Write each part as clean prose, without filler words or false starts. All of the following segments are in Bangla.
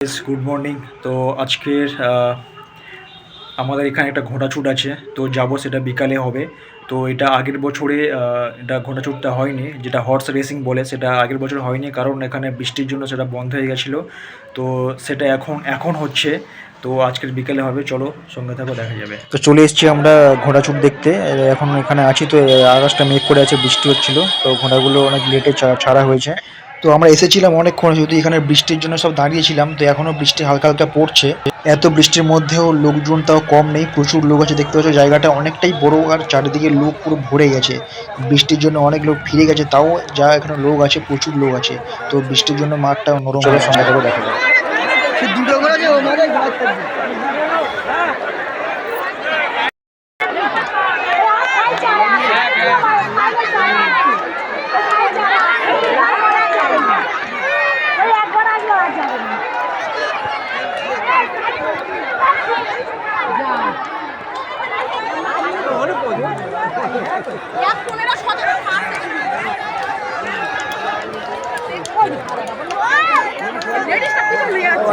Good morning. তো আজকের আমাদের এখানে একটা ঘোড়াছুট আছে, তো যাব, সেটা বিকালে হবে। তো এটা আগের বছরে এটা ঘোড়াছুটটা হয়নি, যেটা হর্স রেসিং বলে, সেটা আগের বছর হয়নি, কারণ এখানে বৃষ্টির জন্য সেটা বন্ধ হয়ে গেছিলো। তো সেটা এখন হচ্ছে। তো আজকের বিকালে হবে, চলো সঙ্গে থাকো, দেখা যাবে। তো চলে এসেছি আমরা ঘোড়াছুট দেখতে। এখন এখানে আছি, তো আকাশটা মেঘ করে আছে, বৃষ্টি হচ্ছিল, তো ঘোড়াগুলো অনেক লেটে ছাড়া হয়েছে। তো আমরা এসেছিলাম অনেকক্ষণ, যদি এখানে বৃষ্টির জন্য সব দাঁড়িয়েছিলাম, তো এখনো বৃষ্টি হালকা হালকা পড়ছে। এত বৃষ্টির মধ্যেও লোকজন তাও কম নেই, প্রচুর লোক আছে। দেখতে পাচ্ছ জায়গাটা অনেকটাই বড়, আর চারিদিকে লোক পুরো ভরে গেছে। বৃষ্টির জন্য অনেক লোক ফিরে গেছে, তাও যা এখানে লোক আছে, প্রচুর লোক আছে। তো বৃষ্টির জন্য মাঠটা নরম হয়ে সঙ্গে করে দেখা যায়।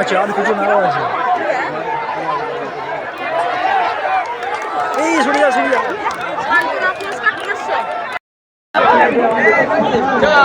আছে আর কিছু নাও আছে, এই সরে যা